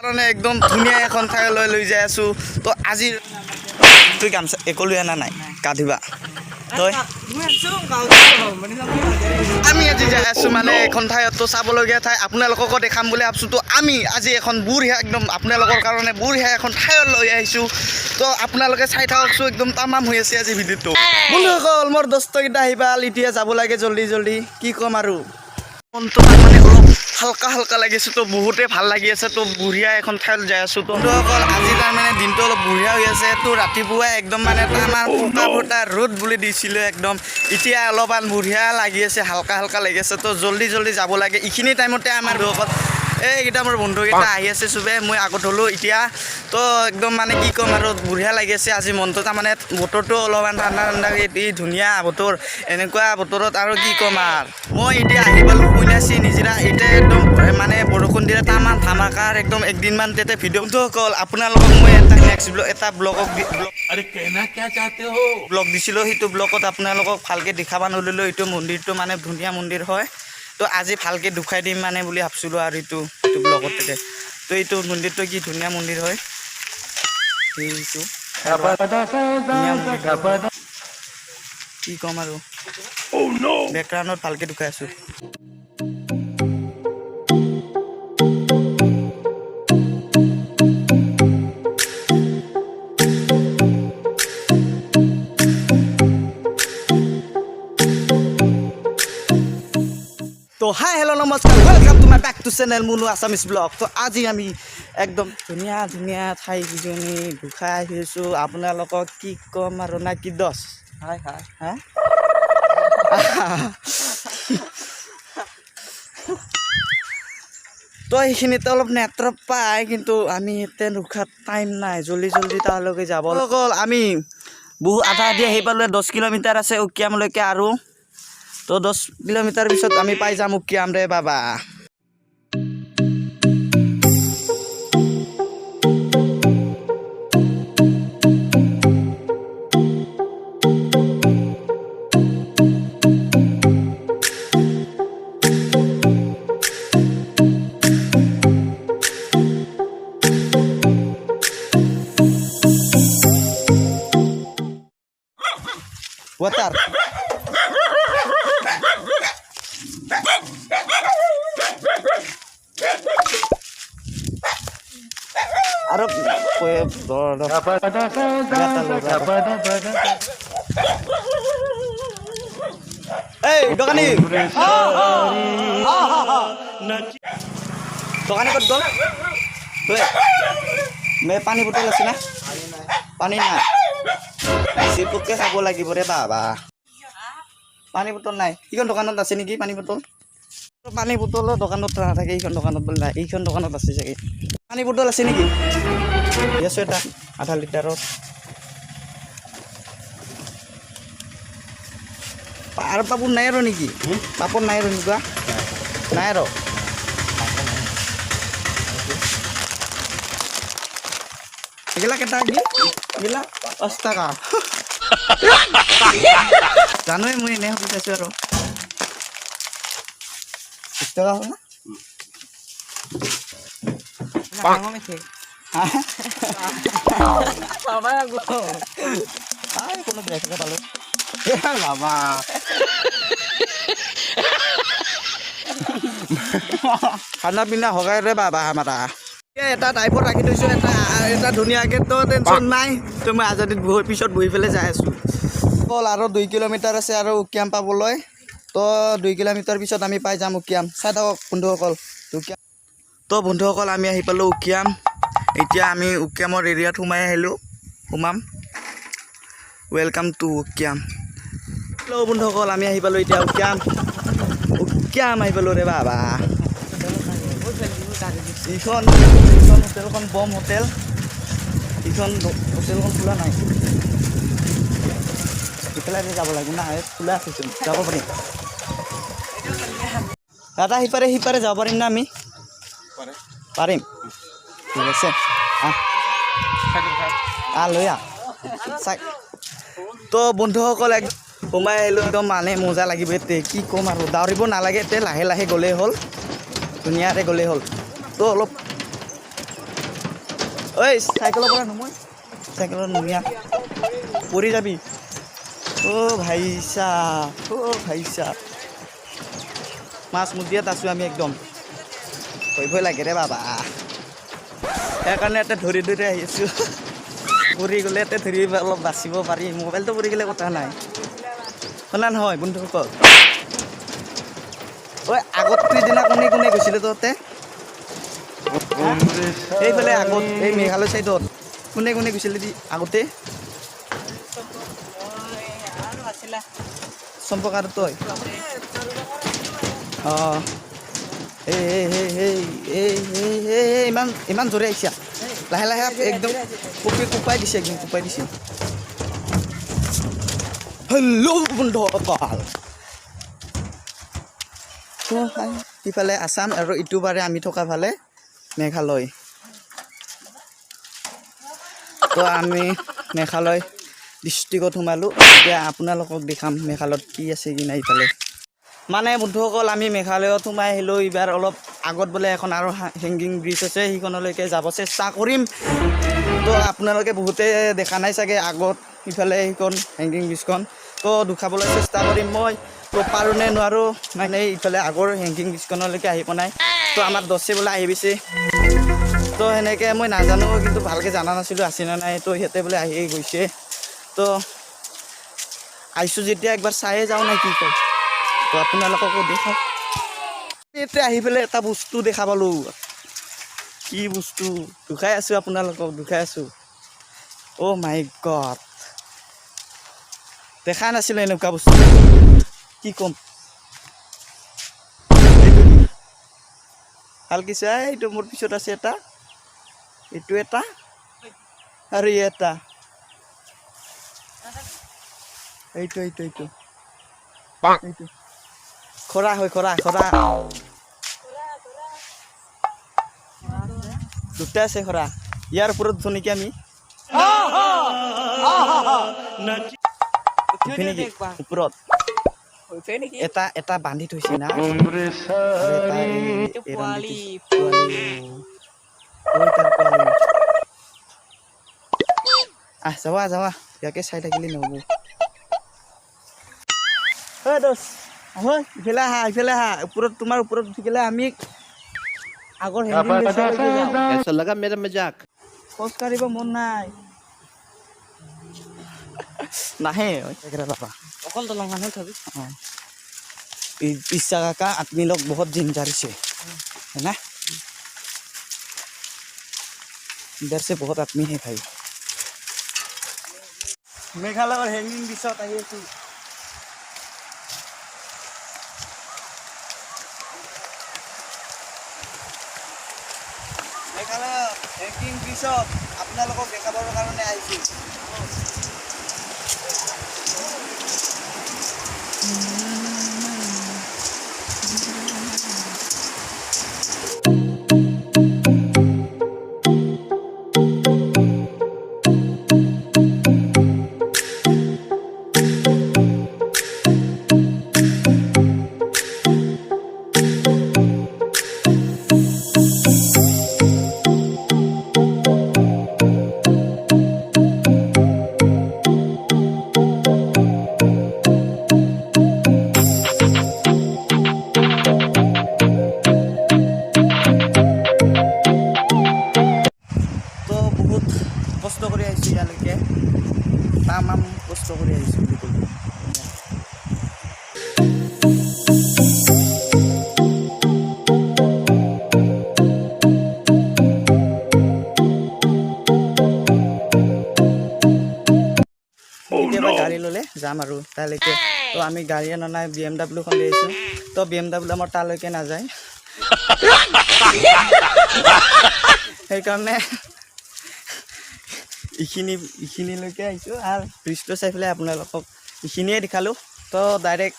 কাৰণে একদম ধুনীয়া এখন ঠাইলৈ লৈ যাই আছোঁ। তো আজি তুই গামছা একো লৈ অনা নাই গা ধুবা তই আমি আজি যাই আছোঁ মানে এখন ঠাইতো চাবলগীয়া ঠাই আপোনালোককো দেখাম বুলি ভাবিছোঁ। তো আমি আজি এখন বঢ়িয়া একদম আপোনালোকৰ কাৰণে বঢ়িয়া এখন ঠাইত লৈ আহিছোঁ। তো আপোনালোকে চাই থাককচোন একদম তামাম হৈ আছে আজি ভিডিঅ'টো। বন্ধুসকল মোৰ দোস্তকেইটা আহিবা এতিয়া যাব লাগে জল্দি জল্দি কি ক'ম আৰু মনটো মানে অলপ হালকা হালকা লাগিছে। তো বহুতে ভাল লাগি আছে। তো বঢ়িয়া এখন ঠাইত যাই আছোঁ। তো বন্ধুসকল আজি তাৰমানে দিনটো অলপ বঢ়িয়া হৈ আছে। তো ৰাতিপুৱাই একদম মানে আমাৰ ফুটা ফুটা ৰ'দ বুলি দিছিলে একদম এতিয়া অলপমান বঢ়িয়া লাগি আছে হালকা হালকা লাগি আছে। তো জল্দি জল্দি যাব লাগে এইখিনি টাইমতে আমাৰ বন্ধুসকল এইকেইটা মোৰ বন্ধুকেইটা আহি আছে চবে মই আগত হ'লোঁ এতিয়া। তো একদম মানে কি ক'ম আৰু বঢ়িয়া লাগি আছে আজি মনটো তাৰমানে বতৰটো অলপমান ঠাণ্ডা ঠাণ্ডা এই ধুনীয়া বতৰ এনেকুৱা বতৰত আৰু কি ক'ম আৰু মই এতিয়া আহি পালোঁ কইনাচি নিজৰা এতিয়া একদম মানে বৰষুণ দিলে তামান ধামাকাৰ একদম একদিনমান তেতিয়া ভিডিঅ'টো অকল আপোনালোকক মই এটা ব্লগ দিছিলোঁ সেইটো ব্লগত আপোনালোকক ভালকৈ দেখাব নল'লোঁ। এইটো মন্দিৰটো মানে ধুনীয়া মন্দিৰ হয়। তো আজি ভালকৈ দেখুৱাই দিম মানে বুলি ভাবিছিলোঁ আৰু এইটো ব্লগত তাতে। তো এইটো মন্দিৰটো কি ধুনীয়া মন্দিৰ হয় সেইটো ধুনীয়া মন্দিৰ কি ক'ম আৰু বেকগ্ৰাউণ্ডত ভালকৈ দেখুৱাই আছোঁ। তো হাই হেল্ল' নমস্কাৰ welcome to my back to channel Munu Assamese blog. তো আজি আমি একদম ধুনীয়া ধুনীয়া ঠাইকেইজনী দেখুৱাই আহিছোঁ আপোনালোকক কি ক'ম আৰু না কি দছ হাই হাই হা তো সেইখিনিতে অলপ নেটৱৰ্ক পায় কিন্তু আমি এতিয়া ৰখাত টাইম নাই জল্দি জল্দি তালৈকে যাব অকল আমি বহু আধা আধি আহি পালোঁ 10 কিলোমিটাৰ আছে উকিয়ামলৈকে আৰু তো 10 কিলোমিটাৰ পিছত আমি পাই যাম উকিয়াম ৰে বাবা। Water. Arab hey dokani dokani kod gol me pani botol আছে না পানি না সিপুকে খাব লাগিব রে বাবা পানি বটল নাই এইখন দোকানত আছে নেকি পানি বটল দোকানত নাথাকে এইখন দোকানত বল নাই এইখন দোকানত আছে চাগে পানি বটল আছে নেকি দিয়াছো এটা আধা লিটাৰৰ আৰু পাপৰ নাই আৰু নেকি পাপৰ নাই আৰু এনেকুৱা নাই আৰু এগুলা কেটা গিলা 5 টাকা জানোৱে মই এনে ভাবি চাইছোঁ আৰু 5 টাকা হ'ল না কোনো ব্ৰেক পালোঁ বাবা খানা পিনা হগাই ৰে বাবা আমাৰা এটা টাইপত ৰাখি থৈছোঁ এটা ধুনীয়াকৈ তো টেনশ্যন নাই তো মই আজাদিত পিছত বহি পেলাই যাই আছোঁ অকল আৰু 2 কিলোমিটাৰ আছে আৰু উকিয়াম পাবলৈ তো 2 কিলোমিটাৰ পিছত আমি পাই যাম উকিয়াম চাই থাকক বন্ধুসকল উকিয়াম তো বন্ধুসকল আমি আহি পালোঁ উকিয়াম এতিয়া আমি উকিয়ামৰ এৰিয়াত সোমাম ৱেলকাম টু উকিয়াম হেল্ল' বন্ধুসকল আমি আহি পালোঁ এতিয়া উকিয়াম আহি পালোঁ ৰে বাবা এইখন হোটেলখন বম হোটেল এইখন হোটেলখন খোলা নাই ইফালে যাব লাগিব না খোলা আছে যাব পাৰিম দাদা সিপাৰে যাব পাৰিম না আমি পাৰিম ঠিক আছে লৈ চাই তো বন্ধুসকল সোমাই আহিলোঁ একদম মানে মজা লাগিব এতে কি ক'ম আৰু দাউৰিব নালাগে এতে লাহে লাহে গ'লেই হ'ল ধুনীয়াকৈ গ'লেই হ'ল তো অলপ ঐ চাইকেলৰ পৰা নময় চাইকেলত নুমিয়া পৰি যাবি ভাইছা মাছ মুদিয়াত আছোঁ আমি একদম ভয় লাগে ৰে বাবা সেইকাৰণে ইয়াতে ধৰি আহি আছোঁ পৰি গ'লে ইয়াতে ধৰি অলপ বাচিব পাৰি মোবাইলটো পৰি গ'লে কথা নাই শুনা নহয় বন্ধুসকল ঐ আগত সিদিনা কোনে গৈছিলে তহঁতে এইফালে আগত এই মেঘালয় চাইডত কোনে গৈছিলে আগতে চম্পক আৰু তই অঁ ইমান জোৰে আহিছা লাহে লাহে একদম কোপাই দিছে হেল্ল' বন্ধুসকল ইফালে আছাম আৰু ইটো পাৰে আমি থকা ফালে মেঘালয় তো আমি মেঘালয় ডিষ্ট্ৰিক্টত সোমালোঁ এতিয়া আপোনালোকক দেখাম মেঘালয়ত কি আছে কি নাই ইফালে মানে বন্ধুসকল আমি মেঘালয়ত সোমাই আহিলোঁ এইবাৰ অলপ আগত বোলে এখন আৰু হেংগিং ব্ৰিজ আছে সেইখনলৈকে যাব চেষ্টা কৰিম তো আপোনালোকে বহুতে দেখা নাই চাগে আগত ইফালে সেইখন হেংগিং ব্ৰিজখন তো দুখাবলৈ চেষ্টা কৰিম মই তো পাৰোঁ নে নোৱাৰোঁ মানে ইফালে আগৰ হেংগিং ব্ৰিজখনলৈকে আহি পোৱা নাই তো আমাৰ দছে বোলে আহি পিছে তো সেনেকৈ মই নাজানো কিন্তু ভালকৈ জানা নাছিলোঁ আছে নে নাই তো সিহঁতে বোলে আহি গৈছে তো আহিছোঁ যেতিয়া একবাৰ চায়ে যাওঁ নে কি কয় তো আপোনালোককো দেখাওক এতিয়া আহি পেলাই এটা বস্তু দেখা পালোঁ কি বস্তু দুখাই আছোঁ আপোনালোকক অ' মাই গড দেখা নাছিলোঁ এনেকুৱা বস্তু কি ক'ম ভালকৈ চাই এইটো মোৰ পিছত আছে এইটো এটা আৰু এটা এইটো খৰা দুটা আছে খৰা ইয়াৰ ওপৰত উঠো নেকি আমি ওপৰত এটা বান্ধি থৈছে না যাৱা ইয়াকে চাই থাকিলে নহ'ব ইফালে আহা ওপৰত তোমাৰ ওপৰত উঠি গ'লে আমি আগৰ খোজ কাঢ়িব মন নাই নাহে বাবা অকল দলং মানুহ থাকি इस जगह का आदमी लोग बहुत डेंजर से है ना इधर से बहुत आदमी है भाई मेघालय और हैंगिंग ब्रिजत आহি আছো মেঘালয় हैंगिंग ब्रिजত আপোনালোকক দেখাবৰ কাৰণে আহিছো কষ্ট কৰি আহিছোঁ ইয়ালৈকে তামাম কষ্ট কৰি আহিছোঁ বুলি ক'লোঁ কেতিয়াবা গাড়ী ল'লে যাম আৰু তালৈকে তো আমি গাড়ী অনা নাই BMW খন লৈ আহিছোঁ তো BMW আমাৰ তালৈকে নাযায় সেইকাৰণে এইখিনিলৈকে আহিছোঁ আৰু ব্ৰিজটো চাই পেলাই আপোনালোকক এইখিনিয়ে দেখালোঁ তো ডাইৰেক্ট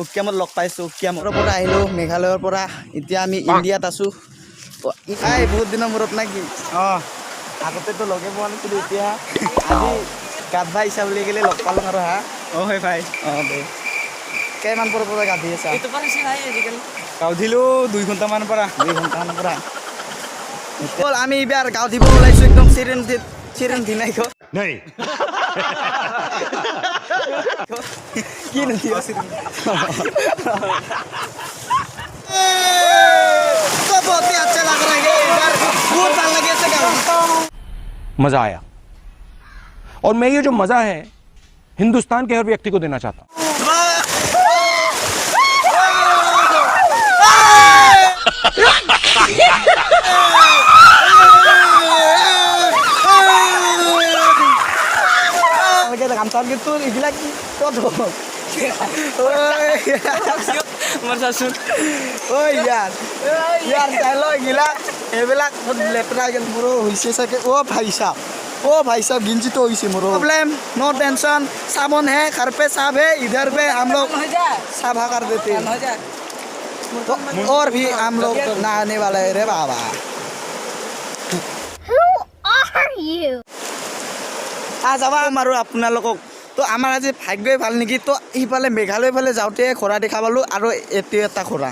উকিয়ামত লগ পাইছোঁ উকিয়ামৰ পৰা আহিলোঁ মেঘালয়ৰ পৰা এতিয়া আমি ইণ্ডিয়াত আছোঁ বহুত দিনৰ মূৰত নে কি অঁ আগতেতো লগে পোৱা নাছিলোঁ এতিয়া আজি গাত ভাই আহিছা বুলি ক'লে লগ পালোঁ আৰু অঁ হয় ভাই অঁ দে কেইমান পৰা গা ধুই আছা গা ধুলোঁ 2 ঘণ্টামানৰ পৰা বল আমি এবাৰ গাঁও দিব ওলাইছোঁ একদম চিৰিন নাই नहीं কি নদিব तो बहुत ही अच्छा लग रहा है इधर बहुत ভাল লাগি আছে গাঁও मजा आया और मैं ये जो मजा है हिंदुस्तान के हर व्यक्ति को देना चाहता हूँ কামতাৰ কিন্তু এইবিলাক ক'ত মাৰচাচোন ঐ ইয়াৰ চাইল এইগিলা এইবিলাক লেতেৰা মোৰো হৈছে চাগে ओ भाई साहब गिंजी तो इसी मोरो प्रॉब्लम नो टेंशन साबुन है घर पे साफ है इधर पे हम लोग साफा कर देते हैं तो और भी हम लोग नहाने वाले हैं रे बाबा Who are you? आज अब मारो আপোনালোকক তো আমাৰ আজি ভাগ্যই ভাল নেকি তো ইফালে মেঘালয় ফালে যাওঁতে খৰা দেখা পালোঁ আৰু এটি এটা খৰা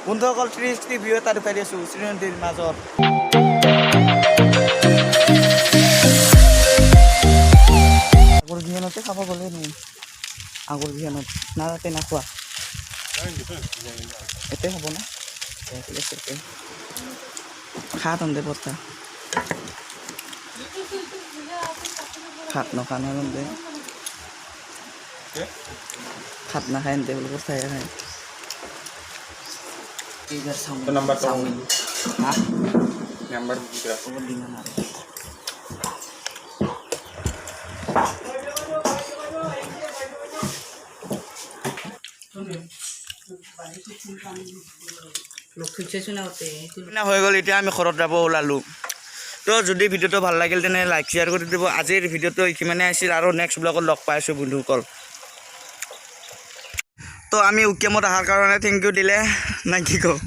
বন্ধুসকল 360 ভিউ এটা দেখুৱাই দিছোঁ শ্ৰীনদীৰ মাজত আগৰ বিহানতে খাব গ'লে নি আগৰ বিহানত না তাতে নাখোৱা এতে হ'ব না ঠিক আছে খা তন্দে পতা খাত নখান দে খাত নাখায় এনতে বলে কোথায় খায় तो नंबर तो হ্যাঁ नंबर খবর দিন না হৈ গ'ল এতিয়া আমি ঘৰত যাব ওলালোঁ তো যদি ভিডিঅ'টো ভাল লাগিল তেনে লাইক শ্বেয়াৰ কৰি দিব আজিৰ ভিডিঅ'টো ইমানে আছিল আৰু নেক্সট ব্লগত লগ পাই আছোঁ বন্ধুসকল তো আমি উকিয়ামত অহাৰ কাৰণে থেংক ইউ দিলে না কি কওঁ